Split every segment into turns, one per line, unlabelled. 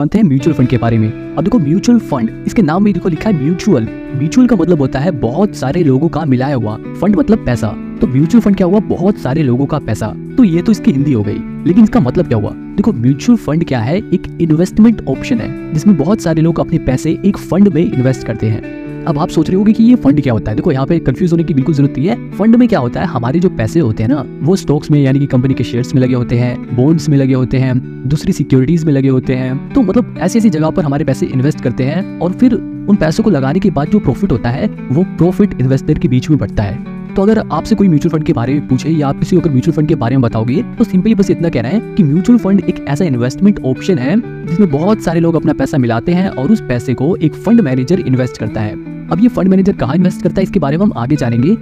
जानते हैं mutual fund के बारे में। अब देखो म्यूचुअल फंड, इसके नाम में देखो लिखा है म्यूचुअल। म्यूचुअल का मतलब होता है बहुत सारे लोगों का मिलाया हुआ, फंड मतलब पैसा। तो म्यूचुअल फंड क्या हुआ? बहुत सारे लोगों का पैसा। तो ये तो इसकी हिंदी हो गई, लेकिन इसका मतलब क्या हुआ? देखो म्यूचुअल फंड क्या है? एक इन्वेस्टमेंट ऑप्शन है जिसमें बहुत सारे लोग अपने पैसे एक फंड में इन्वेस्ट करते हैं। अब आप सोच रहे होंगे कि ये फंड क्या होता है। देखो यहाँ पे कंफ्यूज होने की बिल्कुल जरूरत नहीं है। फंड में क्या होता है, हमारे जो पैसे होते हैं ना, वो स्टॉक्स में यानी कि कंपनी के शेयर्स में लगे होते हैं, बॉन्ड्स में लगे होते हैं, दूसरी सिक्योरिटीज में लगे होते हैं। तो मतलब ऐसी ऐसी जगह पर हमारे पैसे इन्वेस्ट करते हैं और फिर उन पैसों को लगाने के बाद जो प्रॉफिट होता है वो प्रॉफिट इन्वेस्टर के बीच में बढ़ता है। तो अगर आपसे कोई म्यूचुअल फंड के बारे में पूछे या आप किसी को अगर म्यूचुअल फंड के बारे में बताओगे तो सिंपली बस इतना कहना है कि म्यूचुअल फंड एक ऐसा इन्वेस्टमेंट ऑप्शन है जिसमें बहुत सारे लोग अपना पैसा मिलाते हैं और उस पैसे को एक फंड मैनेजर इन्वेस्ट करता है। अब ये फंड मैनेजर कहाँ इन्वेस्ट करता है इसके बारे में हम आगे जानेंगे।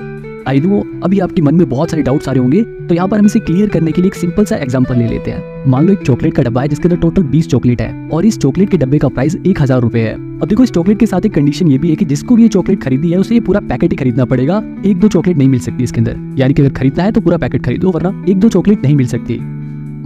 आई नो अभी आपके मन में बहुत सारे डाउट्स आ रहे होंगे, तो यहाँ पर हम इसे क्लियर करने के लिए एक सिंपल सा एग्जांपल ले लेते हैं। मान लो एक चॉकलेट का डब्बा है जिसके अंदर टोटल 20 चॉकलेट है और इस चॉकलेट के डब्बे का प्राइस 1000 रुपए है। अब देखो इस चॉकलेट के साथ एक कंडीशन ये भी है कि जिसको भी ये चॉकलेट खरीदनी है उसे ये पूरा पैकेट ही खरीदना पड़ेगा। एक दो चॉकलेट नहीं मिल सकती इसके अंदर, यानी कि अगर खरीदना है तो पूरा पैकेट खरीदो वरना एक दो चॉकलेट नहीं मिल सकती।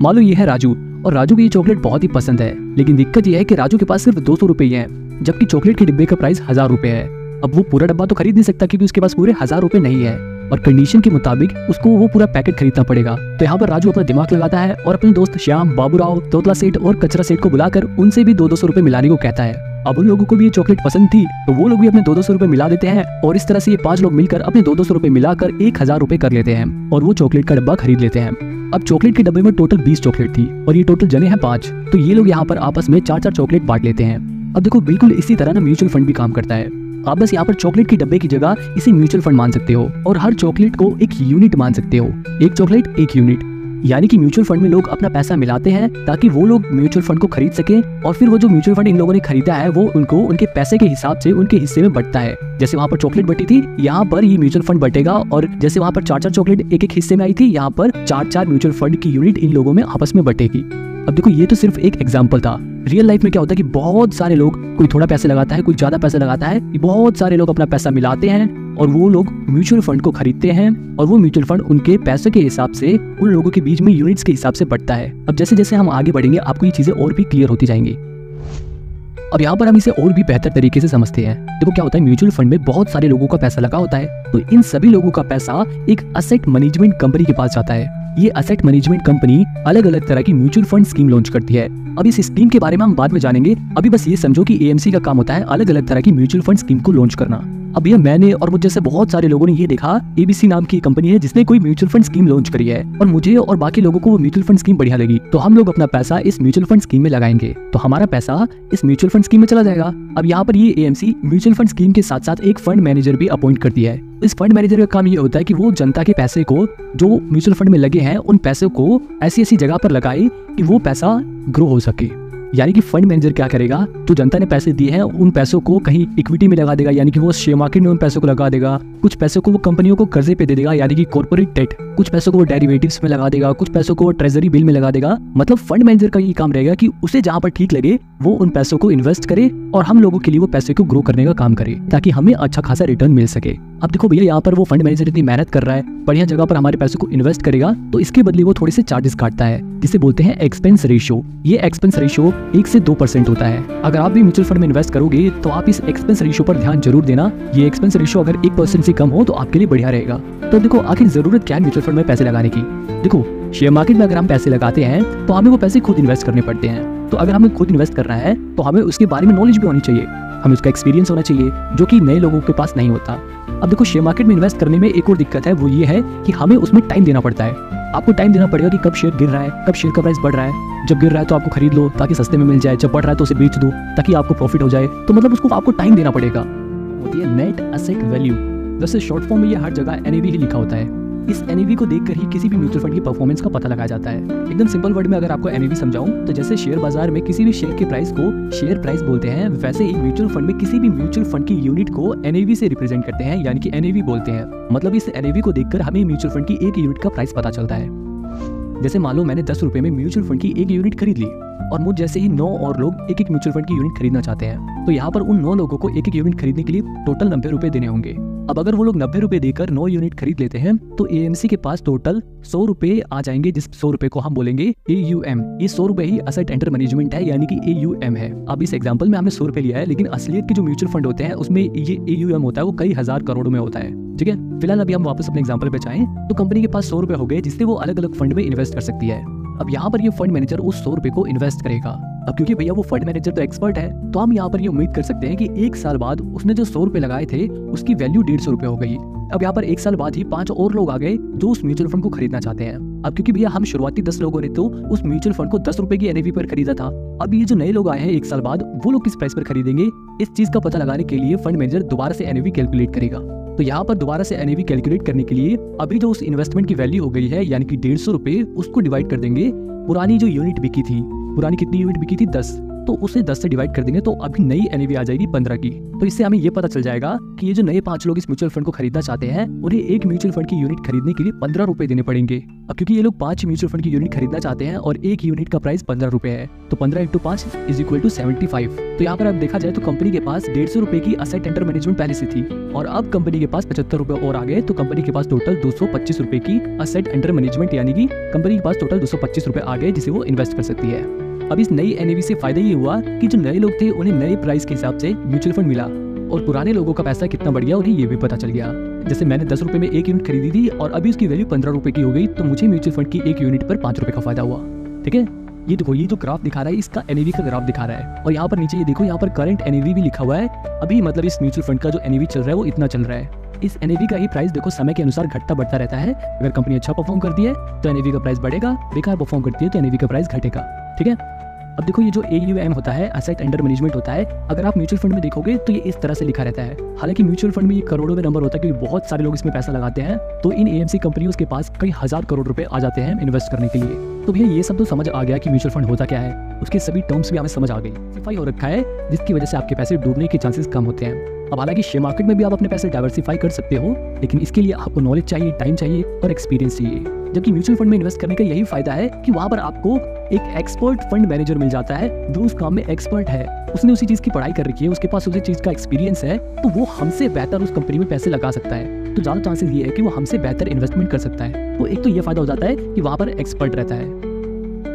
मान लो ये है राजू और राजू को ये चॉकलेट बहुत ही पसंद है, लेकिन दिक्कत ये है कि राजू के पास सिर्फ 200 रुपए ही है, जबकि चॉकलेट के डिब्बे का प्राइस 1000 रुपए है। अब वो पूरा डब्बा तो खरीद नहीं सकता क्योंकि उसके पास पूरे 1000 रुपए नहीं है और कंडीशन के मुताबिक उसको वो पूरा पैकेट खरीदना पड़ेगा। तो यहाँ पर राजू अपना दिमाग लगाता है और अपने दोस्त श्याम, बाबूराव, तोतला सेठ और कचरा सेठ को बुलाकर उनसे भी 200 रुपए मिलाने को कहता है। अब उन लोगों को भी ये चॉकलेट पसंद थी तो वो लोग भी अपने 200 रुपए मिला देते हैं और इस तरह से ये 5 लोग मिलकर अपने 200 रुपए मिलाकर 1000 रुपए कर लेते हैं और वो चॉकलेट का डब्बा खरीद लेते हैं। अब चॉकलेट के डब्बे में टोटल 20 चॉकलेट थी और ये टोटल जने हैं 5, तो ये लोग यहाँ पर आपस में 4-4 चॉकलेट बांट लेते हैं। अब देखो बिल्कुल इसी तरह ना म्यूचुअल फंड भी काम करता है। आप बस यहाँ पर चॉकलेट के डब्बे की जगह इसे म्यूचुअल फंड मान सकते हो और हर चॉकलेट को एक यूनिट मान सकते हो। एक चॉकलेट एक यूनिट, यानी कि म्यूचुअल फंड में लोग अपना पैसा मिलाते हैं ताकि वो लोग म्यूचुअल फंड को खरीद सकें और फिर वो जो म्यूचुअल फंड इन लोगों ने खरीदा है वो उनको उनके पैसे के हिसाब से उनके हिस्से में बंटता है। जैसे वहाँ पर चॉकलेट बटी थी, यहाँ पर ये म्यूचुअल फंड बटेगा और जैसे वहाँ पर 4-4 चॉकलेट एक एक हिस्से में आई थी, यहाँ पर 4-4 म्यूचुअल फंड की यूनिट इन लोगों में आपस में बटेगी। अब देखो ये तो सिर्फ एक एग्जाम्पल था। रियल लाइफ में क्या होता है कि बहुत सारे लोग, कोई थोड़ा पैसे लगाता है, कोई ज्यादा पैसा लगाता है, बहुत सारे लोग अपना पैसा मिलाते हैं और वो लोग म्यूचुअल फंड को खरीदते हैं और वो म्यूचुअल फंड उनके पैसे के हिसाब से उन लोगों के बीच में यूनिट्स के हिसाब से बढ़ता है। अब जैसे जैसे हम आगे बढ़ेंगे आपको ये चीजें और भी क्लियर होती जाएंगी। अब यहाँ पर हम इसे और भी बेहतर तरीके से समझते हैं। देखो क्या होता है, म्यूचुअल फंड में बहुत सारे लोगों का पैसा लगा होता है, तो इन सभी लोगों का पैसा एक असेट मैनेजमेंट कंपनी के पास जाता है। ये असेट मैनेजमेंट कंपनी अलग अलग तरह की म्यूचुअल फंड स्कीम लॉन्च करती है। अब इस स्कीम के बारे में हम बाद में जानेंगे, अभी बस ये समझो कि एएमसी का काम होता है अलग अलग तरह की म्यूचुअल फंड स्कीम को लॉन्च करना। अब ये मैंने और मुझ जैसे बहुत सारे लोगों ने ये देखा, एबीसी नाम की कंपनी है जिसने कोई म्यूचुअल फंड स्कीम लॉन्च करी है और मुझे और बाकी लोगों को वो म्यूचुअल फंड स्कीम बढ़िया लगी, तो हम लोग अपना पैसा इस म्यूचुअल फंड स्कीम में लगाएंगे, तो हमारा पैसा इस म्यूचुअल फंड स्कीम में चला जाएगा। अब यहाँ पर ये एएमसी म्यूचुअल फंड स्कीम के साथ साथ एक फंड मैनेजर भी अपॉइंट करती है। इस फंड मैनेजर का काम ये होता है कि वो जनता के पैसे को जो म्यूचुअल फंड में लगे हैं उन पैसों को ऐसी ऐसी जगह पर लगाए कि वो पैसा ग्रो हो सके। यानी कि फंड मैनेजर क्या करेगा, जो जनता ने पैसे दिए हैं उन पैसों को कहीं इक्विटी में लगा देगा, यानी कि वो शेयर मार्केट में उन पैसों को लगा देगा, कुछ पैसों को वो कंपनियों को कर्जे पे दे देगा यानी कि कॉर्पोरेट डेट, कुछ पैसों को वो डेरिवेटिव्स में लगा देगा, कुछ पैसों को वो ट्रेजरी बिल में लगा देगा। मतलब फंड मैनेजर का ये काम रहेगा कि उसे जहाँ पर ठीक लगे वो उन पैसों को इन्वेस्ट करे और हम लोगों के लिए वो पैसे को ग्रो करने का काम करे ताकि हमें अच्छा खासा रिटर्न मिल सके। अब देखो भैया यहाँ पर वो फंड मैनेजर इतनी मेहनत कर रहा है, बढ़िया जगह पर हमारे पैसों को इन्वेस्ट करेगा, तो इसके बदले वो थोड़े से चार्जेस काटता है जिसे बोलते हैं एक्सपेंस रेशियो। ये एक्सपेंस रेशियो 1 से 2% होता है। अगर आप भी म्यूचुअल फंड में इन्वेस्ट करोगे तो आप इस एक्सपेंस रेशियो पर ध्यान जरूर देना। ये एक्सपेंस रेशियो अगर 1% से कम हो तो आपके लिए बढ़िया रहेगा। तो देखो आखिर जरूरत क्या है म्यूचुअल फंड में पैसे लगाने की। देखो शेयर मार्केट में अगर हम पैसे लगाते हैं तो हमें वो पैसे खुद इन्वेस्ट करने पड़ते हैं, तो अगर हमें खुद इन्वेस्ट करना है तो हमें उसके बारे में नॉलेज भी होनी चाहिए, हमें उसका एक्सपीरियंस होना चाहिए जो कि नए लोगों के पास नहीं होता। अब देखो शेयर मार्केट में इन्वेस्ट करने में एक और दिक्कत है, वो ये है कि हमें उसमें टाइम देना पड़ता है। आपको टाइम देना पड़ेगा कि कब शेयर गिर रहा है, कब शेयर का प्राइस बढ़ रहा है। जब गिर रहा है तो आपको खरीद लो ताकि सस्ते में मिल जाए, जब बढ़ रहा है तो उसे बेच दो ताकि आपको प्रॉफिट हो जाए। तो मतलब उसको आपको टाइम देना पड़ेगा। होती है नेट एसेट वैल्यू, वैसे शॉर्ट फॉर्म में ये हर जगह एनएवी ही लिखा होता है। इस एनएवी को देखकर ही किसी भी म्यूचुअल फंड की परफॉर्मेंस का पता लगाया जाता है। एकदम सिंपल वर्ड में अगर आपको एनएवी समझाऊं तो जैसे शेयर बाजार में किसी भी शेयर के प्राइस को शेयर प्राइस बोलते हैं, वैसे ही म्यूचुअल फंड में किसी भी म्यूचुअल फंड की यूनिट को एनएवी से रिप्रेजेंट करते हैं, यानी कि एनएवी बोलते हैं। मतलब इस एनएवी को देखकर हमें म्यूचुअल फंड की एक यूनिट का प्राइस पता चलता है। जैसे मान लो मैंने 10 रुपए में म्यूचुअल फंड की एक यूनिट खरीद ली और मुझ जैसे ही 9 और लोग एक एक म्यूचुअल फंड की यूनिट खरीदना चाहते हैं, तो यहाँ पर उन 9 लोगों को एक एक यूनिट खरीदने के लिए टोटल 90 रुपए देने होंगे। अब अगर वो लोग 90 रुपए देकर 9 यूनिट खरीद लेते हैं तो एएमसी के पास टोटल 100 रुपए आ जाएंगे, जिस 100 रुपए को हम बोलेंगे AUM। ये 100 रुपए ही असेट अंडर मैनेजमेंट है, यानी कि AUM है। अब इस एग्जांपल में हमने 100 रुपए लिया है, लेकिन असलियत के जो म्यूचुअल फंड होते हैं उसमें ये AUM होता है वो कई हजार करोड़ में होता है। ठीक है, फिलहाल अभी हम वापस अपने एग्जाम्पल पे जाएं तो कंपनी के पास 100 रुपए हो गए जिससे वो अलग अलग फंड में इन्वेस्ट कर सकती है। अब यहाँ पर ये फंड मैनेजर उस 100 रुपए को इन्वेस्ट करेगा। अब क्योंकि भैया वो फंड मैनेजर तो एक्सपर्ट है, तो हम यहाँ पर ये उम्मीद कर सकते हैं कि 1 साल बाद उसने जो 100 रुपए लगाए थे उसकी वैल्यू 150 रुपए हो गई। अब यहाँ पर 1 साल बाद ही 5 और लोग आ गए जो उस म्यूचुअल फंड को खरीदना चाहते हैं। अब क्योंकि भैया हम शुरुआती 10 लोगों ने तो उस म्यूचुअल फंड को 10 रुपए की NAV पर खरीदा था, अब ये जो नए लोग आए हैं 1 साल बाद, वो लोग किस प्राइस पर खरीदेंगे, इस चीज का पता लगाने के लिए फंड मैनेजर दोबारा से NAV कैलकुलेट करेगा। तो यहाँ पर दोबारा से NAV कैलकुलेट करने के लिए अभी जो उस इन्वेस्टमेंट की वैल्यू हो गई है यानी कि 150 रुपए, उसको डिवाइड कर देंगे पुरानी जो यूनिट बिकी थी। पुरानी कितनी यूनिट बिकी थी? 10, तो उसे 10 से डिवाइड कर देंगे तो अभी नई NAV आ जाएगी 15 की। तो इससे हमें ये पता चल जाएगा कि ये जो नए 5 लोग इस म्यूचुअल फंड को खरीदना चाहते हैं उन्हें एक म्यूचुअल फंड की यूनिट खरीदने के लिए 15 रुपए देने पड़ेंगे। अब क्योंकि ये लोग 5 म्यूचुअल फंड की यूनिट खरीदना चाहते हैं और एक यूनिट का प्राइस 15 रुपए है, तो 15 × 5 = 75। तो यहाँ पर अब देखा जाए तो कंपनी के पास 150 रुपए की असेट अंडर मैनेजमेंट पहले से थी और अब कंपनी के पास 75 रुपए और आ गए, तो कंपनी के पास टोटल 225 रुपए की असेट अंडर मैनेजमेंट, यानी कि कंपनी के पास टोटल 225 रुपए आ गए जिसे वो इन्वेस्ट कर सकती है। अब इस नई NAV से फायदा ये हुआ कि जो नए लोग थे उन्हें नए प्राइस के हिसाब से म्यूचुअल फंड मिला और पुराने लोगों का पैसा कितना बढ़ गया उन्हें ये भी पता चल गया। जैसे मैंने 10 रुपए में एक यूनिट खरीदी थी और अभी उसकी वैल्यू 15 रुपए की हो गई, तो मुझे म्यूचुअल फंड की एक यूनिट पर 5 रुपए का फायदा हुआ। ठीक है, ये देखो ये जो ग्राफ दिखा रहा है इसका NAV का ग्राफ दिखा रहा है और यहाँ पर नीचे ये देखो यहाँ पर करंट NAV भी लिखा हुआ है। अभी मतलब इस म्यूचुअल फंड का जो NAV चल रहा है वो इतना चल रहा है। इस NAV का ही प्राइस देखो समय के अनुसार घटता बढ़ता रहता है। अगर कंपनी अच्छा परफॉर्म करती है तो NAV का प्राइस बढ़ेगा, बेकार परफॉर्म करती है तो NAV का प्राइस घटेगा। ठीक है, अब देखो ये जो AUM होता है, असेट अंडर मैनेजमेंट होता है, अगर आप म्यूचुअल फंड में देखोगे तो ये इस तरह से लिखा रहता है। हालांकि म्यूचुअल फंड में ये करोड़ों में नंबर होता है क्योंकि बहुत सारे लोग इसमें पैसा लगाते हैं, तो इन AMC कंपनियों के पास कई हजार करोड़ रुपए आ जाते हैं इन्वेस्ट करने के लिए। तो भैया ये सब तो समझ आ गया कि म्यूचुअल फंड होता क्या है, उसके सभी टर्म्स भी हमें समझ आ गई, सिफाई हो रखा है, जिसकी वजह से आपके पैसे डूबने के चांसेस कम होते हैं। अब हालांकि शेयर मार्केट में भी आप अपने पैसे डाइवर्सिफाई कर सकते हो, लेकिन इसके लिए आपको नॉलेज चाहिए, टाइम चाहिए और एक्सपीरियंस चाहिए। जबकि म्यूचुअल फंड में इन्वेस्ट करने का यही फायदा है कि वहाँ पर आपको एक एक्सपर्ट फंड मैनेजर मिल जाता है जो उस काम में एक्सपर्ट है, उसने उसी चीज की पढ़ाई कर रखी है, उसके पास उसी चीज का एक्सपीरियंस है, तो वो हमसे बेहतर उस कंपनी में पैसे लगा सकता है। तो ज्यादा चांसेस ये है कि वो हमसे बेहतर इन्वेस्टमेंट कर सकता है। तो एक तो ये फायदा हो जाता है कि वहाँ पर एक्सपर्ट रहता है।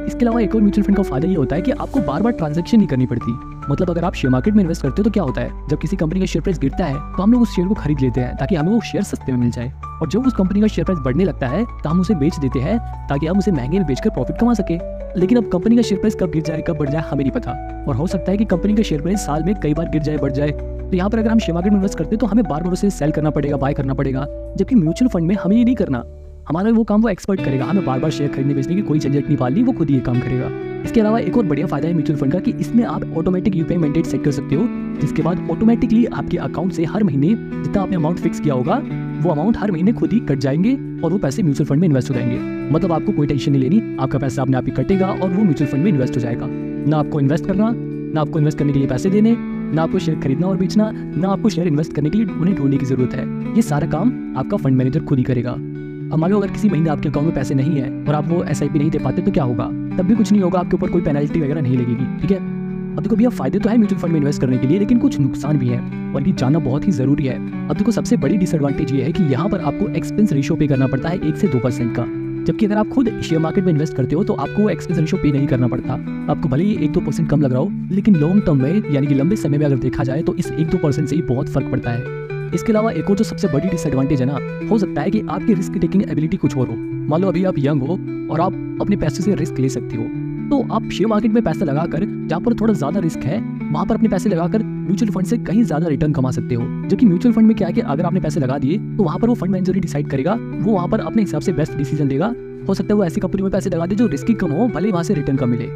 इसके अलावा एक और म्यूचुअल फंड का फायदा ये होता है कि आपको बार बार ट्रांजैक्शन नहीं करनी पड़ती। मतलब अगर आप शेयर मार्केट में इन्वेस्ट करते हो तो क्या होता है, जब किसी कंपनी का शेयर प्राइस गिरता है तो हम लोग उस शेयर को खरीद लेते हैं ताकि हमें वो शेयर सस्ते में मिल जाए, और जब उस कंपनी का शेयर प्राइस बढ़ने लगता है तो हम उसे बेच देते हैं ताकि हम उसे महंगे में बेचकर प्रॉफिट कमा सके। लेकिन अब कंपनी का शेयर प्राइस कब गिर जाए कब बढ़ जाए हमें नहीं पता, और हो सकता है कि कंपनी का शेयर प्राइस साल में कई बार गिर जाए बढ़ जाए। तो यहाँ पर अगर हम शेयर मार्केट में इन्वेस्ट करते हैं तो हमें बार बार उसे सेल करना पड़ेगा, बाय करना पड़ेगा, जबकि म्यूचुअल फंड में हमें ये नहीं करना, हमारा वो काम वो एक्सपर्ट करेगा, हमें बार बार शेयर खरीदने बेचने की कोई झंझट नहीं पालनी, वो खुद ही ये काम करेगा। इसके अलावा एक और बढ़िया फायदा है म्यूचुअल फंड का कि इसमें आप ऑटोमेटिक UPI मैंडेट सेट कर सकते हो, जिसके बाद ऑटोमेटिकली आपके अकाउंट से हर महीने जितना आपने अमाउंट फिक्स किया होगा वो अमाउंट हर महीने खुद ही कट जाएंगे और वो पैसे म्यूचुअल फंड में इन्वेस्ट हो जाएंगे। मतलब आपको कोई टेंशन नहीं लेनी, आपका पैसा अपने आप ही कटेगा और वो म्यूचुअल फंड में इन्वेस्ट हो जाएगा। ना आपको इन्वेस्ट करना, ना आपको इन्वेस्ट करने के लिए पैसे देने, ना आपको शेयर खरीदना और बेचना, ना आपको शेयर इन्वेस्ट करने के लिए उन्हें ढूंढने की जरूरत है। ये सारा काम आपका फंड मैनेजर खुद ही करेगा। अब मान लो अगर किसी महीने आपके अकाउंट में पैसे नहीं है और आप वो SIP नहीं दे पाते तो क्या होगा, तब भी कुछ नहीं होगा, आपके ऊपर कोई पेनल्टी वगैरह नहीं लगेगी। ठीक है, अब देखो भैया फायदे तो है म्यूचुअल फंड में इन्वेस्ट करने के लिए, लेकिन कुछ नुकसान भी है और ये जानना बहुत ही जरूरी है। अब देखो सबसे बड़ी डिसएडवांटेज ये है कि यहाँ पर आपको एक्सपेंस रेशियो पे करना पड़ता है 1 से 2% का, जबकि अगर आप खुद शेयर मार्केट में इन्वेस्ट करते हो तो आपको वो एक्सपेंस रेशियो पे नहीं करना पड़ता। आपको भले ही 1-2% कम लग रहा हो, लेकिन लॉन्ग टर्म में यानी कि लंबे समय में अगर देखा जाए तो इस 1-2% से ही बहुत फर्क पड़ता है। इसके अलावा एक और जो सबसे बड़ी डिसएडवांटेज है ना, हो सकता है कि आपकी रिस्क टेकिंग एबिलिटी कुछ और हो। मान लो अभी आप यंग हो और आप अपने पैसे से रिस्क ले सकते हो, तो आप शेयर मार्केट में पैसा लगाकर जहाँ पर थोड़ा ज्यादा रिस्क है वहाँ पर अपने पैसे लगाकर म्यूचुअल फंड से कहीं ज्यादा रिटर्न कमा सकते हो। जबकि म्यूचुअल फंड में क्या है कि अगर आपने पैसे लगा दिए तो वहाँ पर वो फंड मैनेजर ही डिसाइड करेगा, वो वहाँ पर अपने हिसाब से बेस्ट डिसीजन लेगा। हो सकता है वो ऐसी कंपनी में पैसे लगा दे जो रिस्की कम हो, भले वहाँ से रिटर्न कम मिले।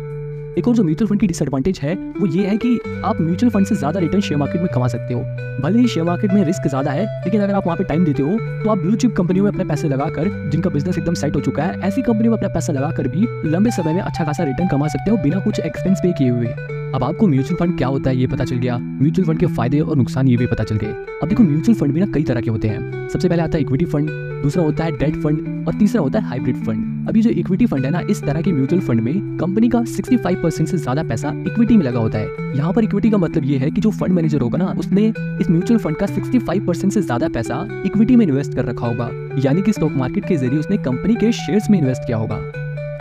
एक और जो म्यूचुअल फंड की डिसएडवांटेज है वो ये है कि आप म्यूचुअल फंड से ज्यादा रिटर्न शेयर मार्केट में कमा सकते हो। भले ही शेयर मार्केट में रिस्क ज्यादा है, लेकिन अगर आप वहाँ पे टाइम देते हो तो आप ब्लू चिप कंपनियों में अपने पैसे लगाकर, जिनका बिजनेस एकदम सेट हो चुका है, ऐसी कंपनियों में अपना पैसा लगाकर भी लंबे समय में अच्छा खासा रिटर्न कमा सकते हो बिना कुछ एक्सपेंस पे किए हुए। अब आपको म्यूचुअल फंड क्या होता है ये पता चल गया, म्यूचुअल फंड के फायदे और नुकसान ये भी पता चल गए। अब देखो म्यूचुअल फंड भी ना कई तरह के होते हैं। सबसे पहले आता है इक्विटी फंड, दूसरा होता है डेट फंड और तीसरा होता है हाइब्रिड फंड। अभी जो इक्विटी फंड है ना, इस तरह के म्यूचुअल फंड में कंपनी का 65% से ज्यादा पैसा इक्विटी में लगा होता है। यहाँ पर इक्विटी का मतलब ये है कि जो फंड मैनेजर होगा ना, उसने इस म्यूचुअल फंड का 65% से ज्यादा पैसा इक्विटी में इन्वेस्ट कर रखा होगा, यानी कि स्टॉक मार्केट के जरिए उसने कंपनी के शेयर्स में इन्वेस्ट किया होगा।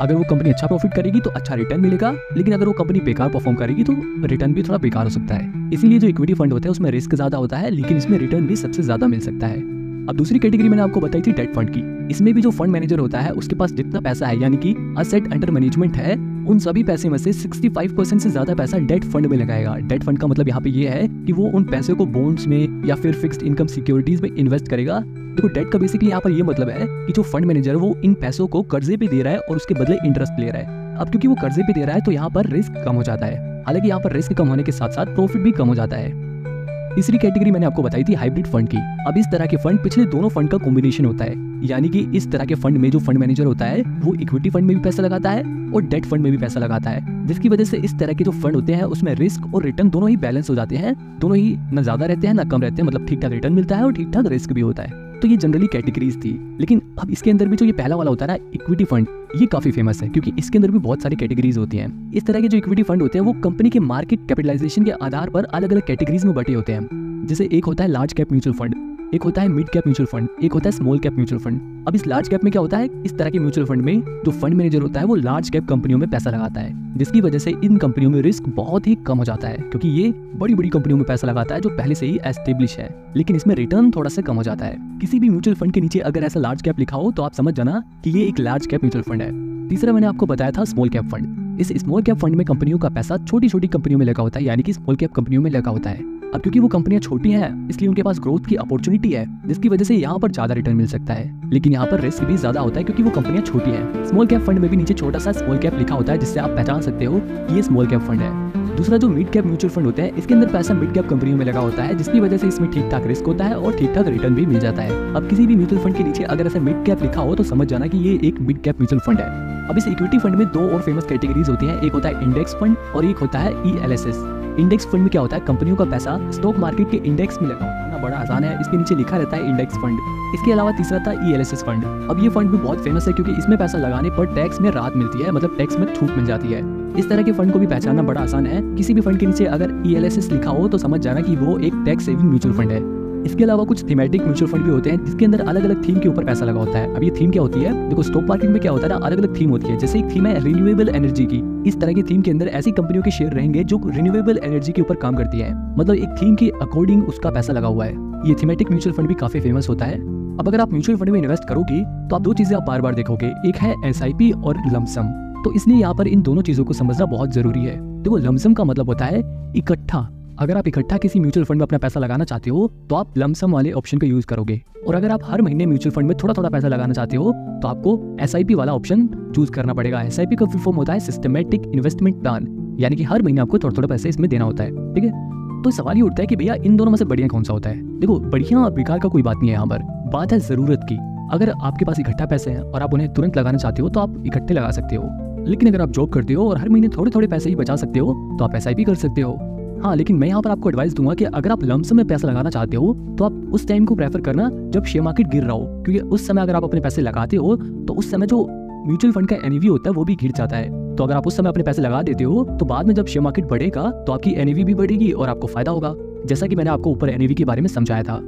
अगर वो कंपनी अच्छा प्रॉफिट करेगी तो अच्छा रिटर्न मिलेगा, लेकिन अगर वो कंपनी बेकार परफॉर्म करेगी तो रिटर्न भी थोड़ा बेकार हो सकता है। इसीलिए जो इक्विटी फंड होता है उसमें रिस्क ज्यादा होता है, लेकिन इसमें रिटर्न भी सबसे ज्यादा मिल सकता है। अब दूसरी कैटेगरी मैंने आपको बताई थी डेट फंड की। इसमें भी जो फंड मैनेजर होता है उसके पास जितना पैसा है, यानी कि असेट अंडर मैनेजमेंट है, उन सभी पैसे में से 65% से ज्यादा पैसा डेट फंड में लगाएगा। डेट फंड का मतलब यहाँ पे ये है कि वो उन पैसे को बॉन्ड्स में या फिर फिक्स्ड इनकम सिक्योरिटीज में इन्वेस्ट करेगा। देखो डेट का बेसिकली यहाँ पर ये मतलब है कि जो फंड मैनेजर वो इन पैसों को कर्जे पे दे रहा है और उसके बदले इंटरेस्ट ले रहा है। अब क्योंकि वो कर्जे पे दे रहा है तो यहाँ पर रिस्क कम हो जाता है, हालांकि यहाँ पर रिस्क कम होने के साथ साथ प्रॉफिट भी कम हो जाता है। तीसरी कैटेगरी मैंने आपको बताई थी हाइब्रिड फंड की। अब इस तरह के फंड पिछले दोनों फंड का कॉम्बिनेशन होता है, यानी कि इस तरह के फंड में जो फंड मैनेजर होता है वो इक्विटी फंड में भी पैसा लगाता है और डेट फंड में भी पैसा लगाता है, जिसकी वजह से इस तरह के जो फंड होते हैं उसमें रिस्क और रिटर्न दोनों ही बैलेंस हो जाते हैं, दोनों ही न ज्यादा रहते हैं न कम रहते हैं, मतलब ठीक ठाक रिटर्न मिलता है और ठीक ठाक रिस्क भी होता है। तो ये जनरली कैटेगरीज थी। लेकिन अब इसके अंदर भी जो ये पहला वाला होता है ना इक्विटी फंड, ये काफी फेमस है क्योंकि इसके अंदर भी बहुत सारी कैटेगरीज होती हैं। इस तरह के जो इक्विटी फंड होते हैं वो कंपनी के मार्केट कैपिटलाइजेशन के आधार पर अलग अलग कैटेगरीज में बटे होते हैं। जैसे एक होता है लार्ज कैप म्यूचुअल फंड, एक होता है मिड कैप म्यूचुअल फंड, एक होता है स्मॉल कैप म्यूचुअल फंड। अब इस लार्ज कैप में क्या होता है, इस तरह के म्यूचुअल फंड में जो फंड मैनेजर होता है वो लार्ज कैप कंपनियों में पैसा लगाता है, जिसकी वजह से इन कंपनियों में रिस्क बहुत ही कम हो जाता है क्योंकि ये बड़ी बड़ी कंपनियों में पैसा लगाता है जो पहले से ही एस्टेब्लिश है, लेकिन इसमें रिटर्न थोड़ा सा कम हो जाता है। किसी भी म्यूचुअल फंड के नीचे अगर ऐसा लार्ज कैप लिखा हो तो आप समझ जाना कि ये एक लार्ज कैप म्यूचुअल फंड है। तीसरा मैंने आपको बताया था स्मॉल कैप फंड। इस स्मॉल कैप फंड में कंपनियों का पैसा छोटी छोटी कंपनियों में लगा होता है, यानी कि स्मॉल कैप कंपनियों में लगा होता है। अब क्योंकि वो कंपनियां छोटी हैं इसलिए उनके पास ग्रोथ की अपॉर्चुनिटी है, जिसकी वजह से यहाँ पर ज्यादा रिटर्न मिल सकता है, लेकिन यहाँ पर रिस्क भी ज्यादा होता है क्योंकि वो कंपनियां छोटी हैं। स्मॉल कैप फंड में भी नीचे छोटा सा स्मॉल कैप लिखा होता है, जिससे आप पहचान सकते हो कि ये स्मॉल कैप फंड है। दूसरा जो मिड कैप म्यूचुअल फंड होता है, इसके अंदर पैसा मिड कैप कंपनियों में लगा होता है, जिसकी वजह से इसमें ठीक ठाक रिस्क होता है और ठीक ठाक रिटर्न भी मिल जाता है। अब किसी भी म्यूचुअल फंड के नीचे अगर ऐसा मिड कैप लिखा हो तो समझ जाना कि ये एक मिड कैप म्यूचुअल फंड है। अब इस इक्विटी फंड में दो और फेमस कैटेगरीज होती हैं, एक होता है इंडेक्स फंड और एक होता है ELSS। इंडेक्स फंड में क्या होता है, कंपनियों का पैसा स्टॉक मार्केट के इंडेक्स में लगा होता है, बड़ा आसान है, इसके नीचे लिखा रहता है इंडेक्स फंड। इसके अलावा तीसरा था ELSS फंड। अब ये फंड भी बहुत फेमस है क्योंकि इसमें पैसा लगाने पर टैक्स में राहत मिलती है, मतलब टैक्स में छूट मिल जाती है। इस तरह के फंड को भी पहचानना बड़ा आसान है, किसी भी फंड के नीचे अगर ELSS लिखा हो तो समझ जाना कि वो एक टैक्स सेविंग म्यूचुअल फंड है। इसके अलावा कुछ थीमेटिक म्यूचुअल फंड भी होते हैं जिसके अंदर अलग अलग थीम के ऊपर पैसा लगा होता है। अब ये थीम क्या होती है, देखो स्टॉक मार्केट में क्या होता है ना, अलग अलग थीम होती है। जैसे एक थीम है रिन्यूएबल एनर्जी की, इस तरह की थीम के अंदर ऐसी कंपनियों के शेयर रहेंगे जो रिन्यूएबल एनर्जी के ऊपर काम करती है, मतलब एक थीम के अकॉर्डिंग उसका पैसा लगा हुआ है। ये थीमेटिक म्यूचुअल फंड भी काफी फेमस होता है। अब अगर आप म्यूचुअल फंड में इन्वेस्ट करोगे तो आप दो चीजें आप बार बार देखोगे, एक है SIP और लमसम। तो इसलिए यहाँ पर इन दोनों चीजों को समझना बहुत जरूरी है। देखो लमसम का मतलब होता है इकट्ठा। अगर आप इकट्ठा किसी म्यूचुअल फंड में अपना पैसा लगाना चाहते हो तो आप लमसम वाले ऑप्शन का यूज करोगे, और अगर आप हर महीने म्यूचुअल फंड में थोड़ा थोड़ा पैसा लगाना चाहते हो तो आपको SIP वाला ऑप्शन चूज करना पड़ेगा। SIP का फुल फॉर्म होता है सिस्टमैटिक इन्वेस्टमेंट प्लान, यानी कि हर महीने आपको थोड़ा थोड़ा पैसे इसमें देना होता है, ठीक है। तो सवाल ये उठता है कि भैया इन दोनों में से बढ़िया कौन सा होता है। देखो बढ़िया और बेकार का कोई बात नहीं है, यहाँ पर बात है जरूरत की। अगर आपके पास इकट्ठा पैसे हैं और आप उन्हें तुरंत लगाना चाहते हो तो आप इकट्ठे लगा सकते हो, लेकिन अगर आप जॉब करते हो और हर महीने थोड़े थोड़े पैसे ही बचा सकते हो तो आप SIP कर सकते हो। हाँ, लेकिन मैं यहाँ पर आपको एडवाइस दूंगा कि अगर आप लमसम में पैसा लगाना चाहते हो तो आप उस टाइम को प्रेफर करना जब शेयर मार्केट गिर रहा हो, क्योंकि उस समय अगर आप अपने पैसे लगाते हो तो उस समय जो म्यूचुअल फंड का NAV होता है वो भी गिर जाता है। तो अगर आप उस समय अपने पैसे लगा देते हो तो बाद में जब शेयर मार्केट बढ़ेगा तो आपकी NAV भी बढ़ेगी और आपको फायदा होगा, जैसा कि मैंने आपको ऊपर NAV के बारे में समझाया था।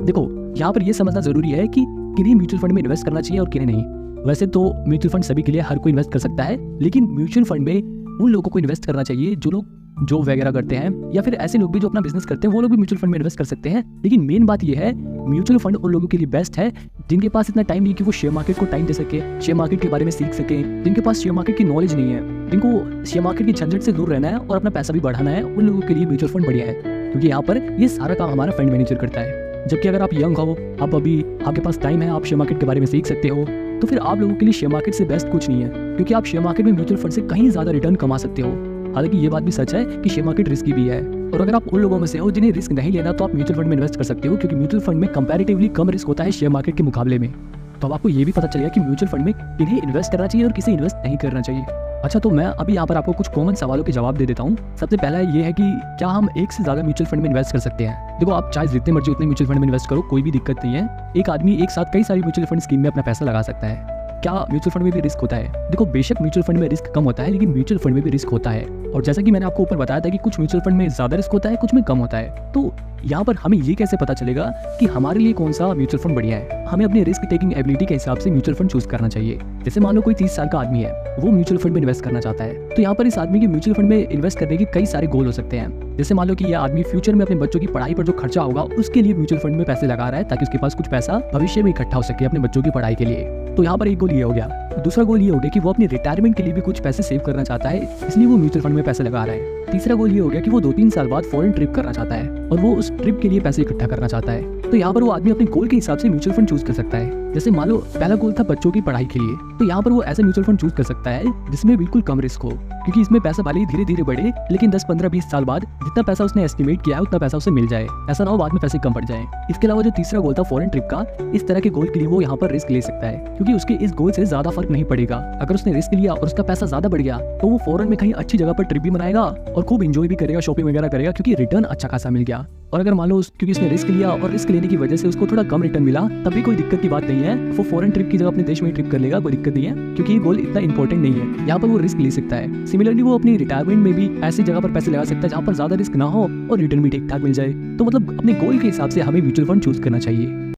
देखो यहाँ पर यह समझना जरूरी है कि किन्हीं म्यूचुअल फंड में इन्वेस्ट करना चाहिए और किन्हीं नहीं। वैसे तो म्यूचुअल फंड सभी के लिए हर कोई इन्वेस्ट कर सकता है, लेकिन म्यूचुअल फंड में उन लोगों को इन्वेस्ट करना चाहिए जो लोग जॉब वगैरह करते हैं, या फिर ऐसे लोग भी जो अपना बिजनेस करते हैं वो लोग भी म्यूचुअल फंड में इन्वेस्ट कर सकते हैं। लेकिन मेन बात यह है म्यूचुअल फंड उन लोगों के लिए बेस्ट है जिनके पास इतना टाइम नहीं कि वो शेयर मार्केट को टाइम दे सके, शेयर मार्केट के बारे में सीख सके, जिनके पास शेयर मार्केट की नॉलेज नहीं है, जिनको शेयर मार्केट की झंझट से दूर रहना है और अपना पैसा भी बढ़ाना है, उन लोगों के लिए म्यूचुअल फंड बढ़िया है, क्योंकि यहाँ पर ये सारा काम हमारा फंड मैनेजर करता है। जबकि अगर आप यंग हो, आप अभी आपके पास टाइम है, आप शेयर मार्केट के बारे में सीख सकते हो, तो फिर आप लोगों के लिए शेयर मार्केट से बेस्ट कुछ नहीं है, क्योंकि आप शेयर मार्केट में म्यूचुअल फंड से कहीं ज्यादा रिटर्न कमा सकते हो। हालांकि ये बात भी सच है कि शेयर मार्केट रिस्की भी है, और अगर आप उन लोगों में से हो जिन्हें रिस्क नहीं लेना तो आप म्यूचुअल फंड में इन्वेस्ट कर सकते हो, क्योंकि म्यूचुअल फंड में कंपैरेटिवली कम रिस्क होता है शेयर मार्केट के मुकाबले में। तो अब आपको ये भी पता चलेगा कि म्यूचुअल फंड में किन्हें इन्वेस्ट करना चाहिए और किसे इन्वेस्ट नहीं करना चाहिए। अच्छा, तो मैं अभी यहाँ पर आपको कुछ कॉमन सवालों के जवाब दे देता हूँ। सबसे पहला ये है कि क्या हम एक से ज़्यादा म्यूचुअल फंड में इन्वेस्ट कर सकते हैं? देखो, आप चाहे जितने मर्जी उतने म्यूचुअल फंड में इन्वेस्ट करो, कोई भी दिक्कत नहीं है। एक आदमी एक साथ कई सारी म्यूचुअल फंड स्कीम में अपना पैसा लगा सकता है। क्या म्यूचुअल फंड में भी रिस्क होता है? देखो, बेशक म्यूचुअल फंड में रिस्क कम होता है, लेकिन म्यूचुअल फंड में भी रिस्क होता है। और जैसा कि मैंने आपको ऊपर बताया था कि कुछ म्यूचुअल फंड में ज़्यादा रिस्क होता है, कुछ में कम होता है। तो यहाँ पर हमें ये कैसे पता चलेगा कि हमारे लिए कौन सा म्यूचुअल फंड बढ़िया है? हमें अपनी रिस्क टेकिंग एबिलिटी के हिसाब से म्यूचुअल फंड चूज करना चाहिए। जैसे मान लो कोई 30 साल का आदमी है, वो म्यूचुअल फंड में इन्वेस्ट करना चाहता है, तो यहाँ पर इस आदमी के म्यूचुअल फंड में इन्वेस्ट करने के कई सारे गोल हो सकते हैं। जैसे मान लो कि यह आदमी फ्यूचर में अपने बच्चों की पढ़ाई पर जो खर्चा होगा उसके लिए म्यूचुअल फंड में पैसे लगा रहा है, ताकि उसके पास कुछ पैसा भविष्य में इकट्ठा हो सके अपने बच्चों की पढ़ाई के लिए। तो यहाँ पर एक गोल ये हो गया। दूसरा गोल ये हो गया कि वो अपनी रिटायरमेंट के लिए भी कुछ पैसे सेव करना चाहता है, इसलिए वो म्यूचुअल फंड में पैसे लगा रहा है। तीसरा गोल ये हो गया कि वो 2-3 साल बाद फॉरेन ट्रिप करना चाहता है और वो उस ट्रिप के लिए पैसे इकट्ठा करना चाहता है। तो यहाँ पर वो आदमी अपने गोल के हिसाब से म्यूचुअल फंड चूज कर सकता है। जैसे मान लो पहला गोल था बच्चों की पढ़ाई के लिए, तो यहाँ पर वो ऐसे म्यूचुअल फंड चूज कर सकता है जिसमें बिल्कुल कम रिस्क हो, क्योंकि इसमें पैसा भले ही धीरे धीरे बढ़े, लेकिन 10, 15, 20 साल बाद जितना पैसा उसने एस्टिमेट किया है उतना पैसा उसे मिल जाए। ऐसा ना हो बाद में पैसे कम पड़ जाए। इसके अलावा जो तीसरा गोल था फॉरेन ट्रिप का, इस तरह के गोल के लिए वो यहाँ पर रिस्क ले सकता है, क्योंकि उसके इस गोल से ज्यादा फर्क नहीं पड़ेगा। अगर उसने रिस्क लिया और उसका पैसा ज्यादा बढ़ गया तो वो फॉरेन में कहीं अच्छी जगह पर ट्रिप भी मनाएगा और खूब इंजॉय भी करेगा, शॉपिंग वगैरह करेगा, क्योंकि रिटर्न अच्छा खासा मिल गया। और अगर मान लो क्योंकि उसने रिस्क लिया और रिस्क लेने की वजह से उसको थोड़ा कम रिटर्न मिला, तब भी कोई दिक्कत की बात नहीं है। वो फॉरेन ट्रिप की जगह अपने देश में ट्रिप कर लेगा, कोई दिक्कत नहीं है, क्योंकि ये गोल इतना इंपॉर्टेंट नहीं है। यहाँ पर वो रिस्क ले सकता है। सिमिलरली वो अपनी रिटायरमेंट में भी ऐसी जगह पर पैसे लगा सकता है जहाँ पर ज्यादा रिस्क ना हो और रिटर्न भी ठीक ठाक मिल जाए। तो मतलब अपने गोल के हिसाब से हमें म्यूचुअल फंड चूज करना चाहिए।